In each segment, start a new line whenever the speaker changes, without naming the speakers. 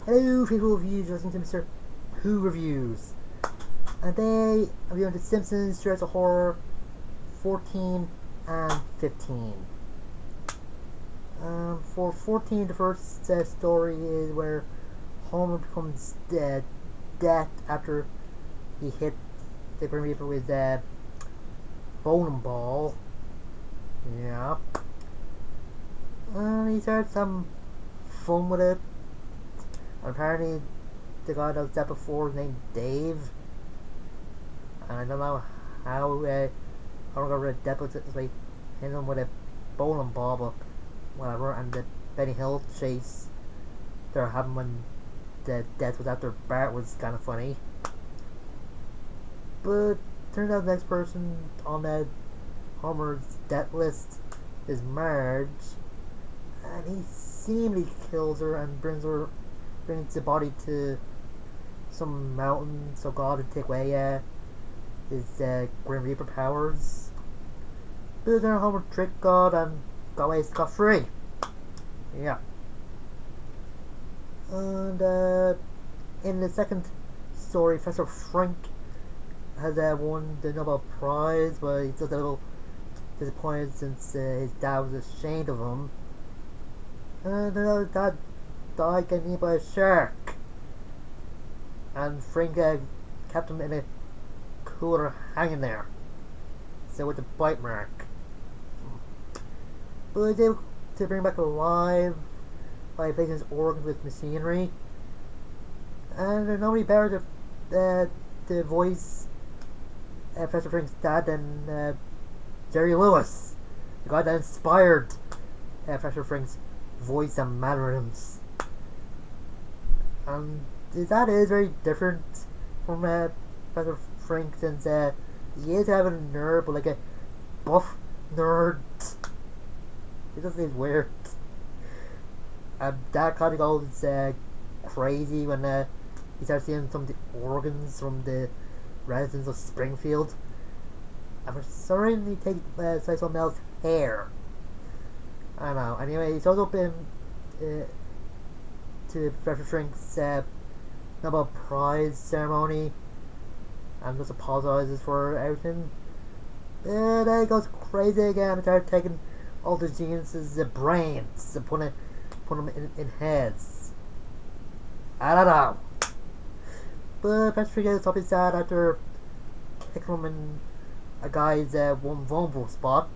Hello, people reviews, listening to Mr.Who reviews. And today, I'm reviewing the Simpsons, Treehouse of Horror 14 and 15. For 14, the first story is where Homer becomes dead after he hit the Grim Reaper with a bowling ball. Yeah. And he started some fun with it. And apparently, the guy that was dead before was named Dave. And I don't know how I got rid of death, but it's like hitting him with a bowling ball, but whatever. And the Benny Hill chase they're having when the death was after Bart was kind of funny. But turns out the next person on that Homer's death list is Marge, and he seemingly kills her and brings the body to some mountain so God would take away his Grim Reaper powers. But then Homer tricked God and got away scot-free. Yeah. And in the second story, Professor Frank has won the Nobel Prize, but he's just a little disappointed since his dad was ashamed of him. And his dad died getting eaten by a shark. And Frank kept him in a cooler hanging there. So with the bite mark. But he was able to bring him back alive by replacing his organs with machinery. And there's nobody better to voice Professor Frank's dad than Jerry Lewis, the guy that inspired Professor Frank's voice and mannerisms. And his dad is very different from Professor Frank, since he is having a nerd, but like a buff nerd. It just seems weird. And Dad kind of goes crazy when he starts seeing some of the organs from the residents of Springfield. And for some reason he takes someone else's hair. I don't know. Anyway, he shows up in to Professor Frank's Nobel Prize ceremony and just apologizes for everything. Then he goes crazy again and starts taking all the geniuses' brains and put them in heads. I don't know. But Professor Frank gets up his dad after kicking him in a guy's one vulnerable spot.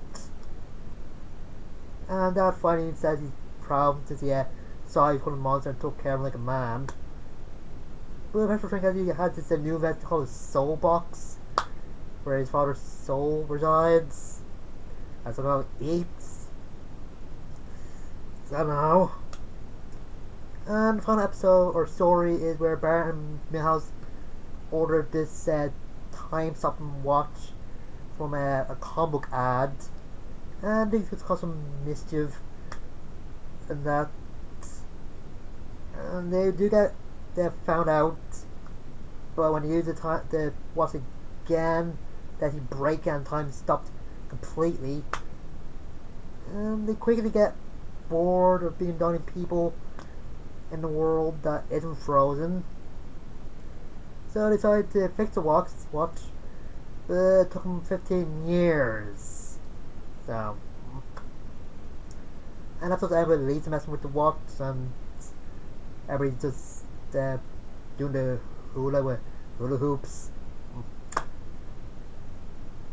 And Dad finally says he's proud since he saw he put a monster and took care of him like a man. But Professor Frank had this new event called his soul box, where his father's soul resides and somehow eats. I don't know. And the final episode or story is where Bart and Milhouse ordered this time-stopping watch from a comic book ad, and these could cause some mischief and that. And they found out, but when they used the watch again, that he break and time stopped completely. And they quickly get bored of being the only people in the world that isn't frozen. So they decided to fix the watch. It took them 15 years. So, and that's what everybody leads to messing with the watch, and everybody just doing the hula hoops.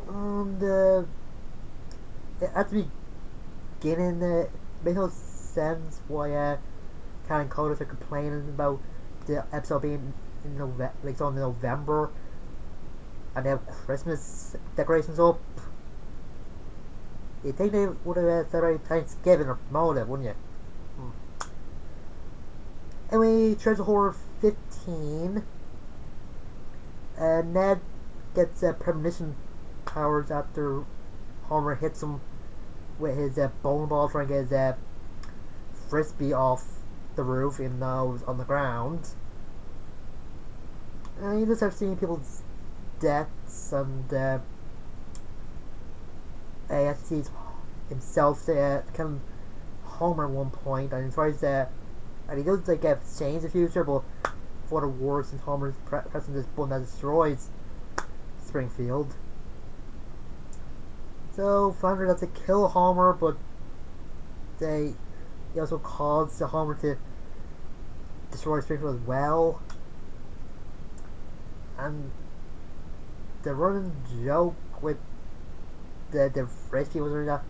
And at the beginning, it made no sense why Karen Coders are complaining about the episode being in November, and they have Christmas decorations up. You'd think they would have celebrated Thanksgiving or promoted it, wouldn't you? Anyway, Treasure Horror 15. Ned gets premonition powers after Homer hits him with his bowling ball trying to get his frisbee off the roof, even though it was on the ground. And you just start seeing people's deaths, and he sees himself kind of Homer at one point, and he tries And he does like change the future, but for the worse, since Homer's pressing this button that destroys Springfield. So Flanders has to kill Homer, but he also calls to Homer to destroy Springfield as well. And the running joke with the rescue was really that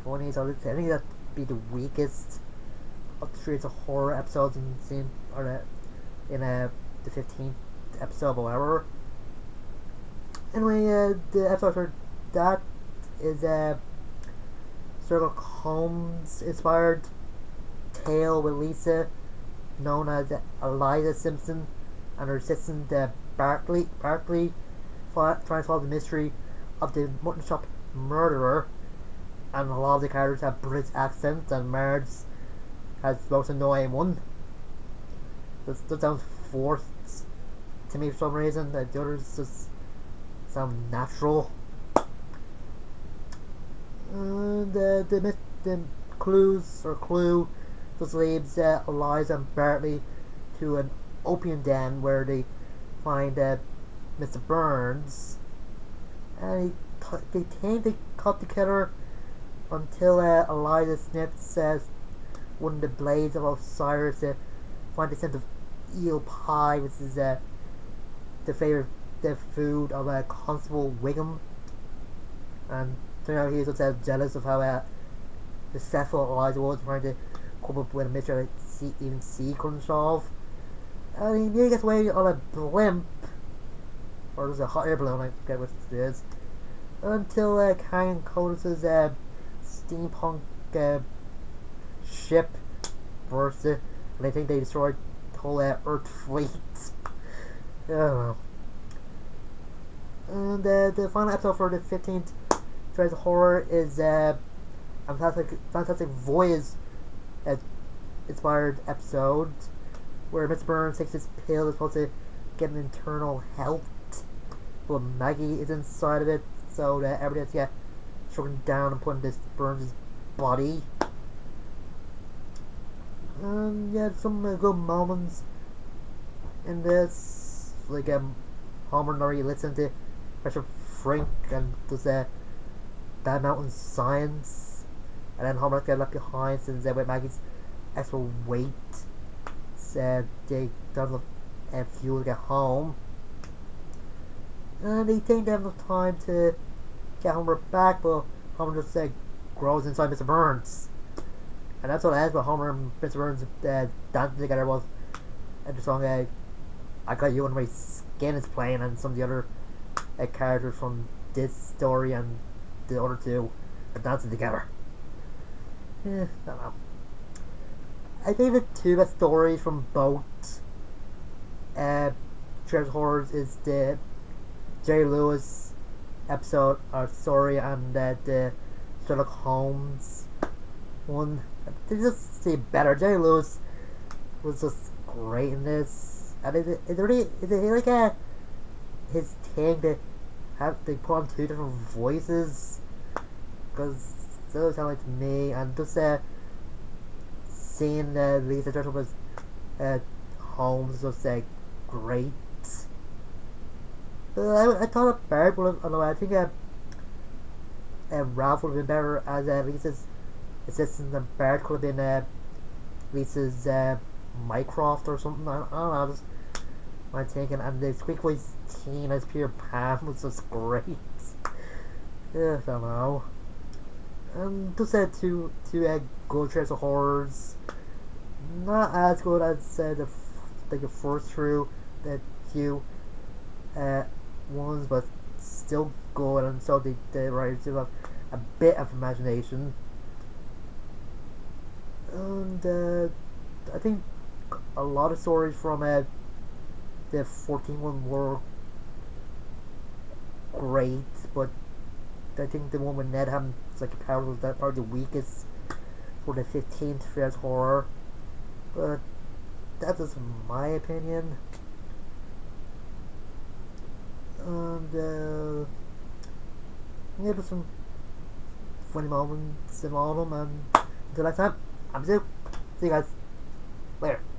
funny, so I think that'd be the weakest of the three horror episodes in the 15th episode, however. Anyway, the episode for that is Sherlock Holmes inspired tale with Lisa, known as Eliza Simpson, and her assistant Bartley trying to solve the mystery of the mutton shop murderer. And a lot of the characters have British accents, and Marge has the most annoying one. That sounds forced to me for some reason. The others just sound natural. And the clue just leads Eliza and Bartley to an opium den where they find Mr. Burns, and they think they caught the killer until Eliza snips one of the blades of Osiris to find the scent of eel pie, which is the favorite food of Constable Wiggum. And turns out he was just jealous of how successful Eliza was trying to come up with a mystery that even C couldn't solve. And he nearly gets away on a blimp, or there's a hot air balloon, I forget what it is, until Kang notices steampunk ship bursts it, and they think they destroyed the whole Earth fleet. I don't know. And the final episode for the 15th Treehouse Horror is a Fantastic Voyage inspired episode where Mr. Burns takes his pill that's supposed to get an internal health, but Maggie is inside of it, so that everybody has to get shrunken down and put in this Burns' body. Yeah, some good moments in this, like Homer not really listening to Professor Frink and does Bad Mountain Science, and then Homer gets left behind since with Maggie's extra weight, they don't have fuel to get home, and they think they have enough time to get Homer back, but Homer just grows inside Mr. Burns, and that's what ends with Homer and Mr. Burns dancing together. Was and the song "I Got You Under My Skin" is playing, and some of the other characters from this story and the other two are dancing together. I don't know. I think the two best stories from both Treehouse Horrors is the Jerry Lewis episode or story and the Sherlock Holmes one. They just say better. Jerry Lewis was just great in this, and is it like his thing to have they put on two different voices, because it doesn't sound like to me, and just seeing Lisa dressed up as Holmes was great. I thought that Barb would have, I don't know, I think Ralph would have been better as Lisa's assistant, and Bart could have been Lisa's Mycroft or something. I don't know, just my thinking. And the squeak voice teen as Peter Pan was just great. I don't know. And just two good Treehouse Horrors. Not as good as the first through the few ones, but still good, and so the writers do have a bit of imagination. And I think a lot of stories from the 14 one were great, but I think the one with Ned having like a power was that probably the weakest for the 15th Treehouse Horror. But that's just my opinion. And yeah, there's some funny moments in all of them. And until next time, I'm Zoo. See you guys. Later.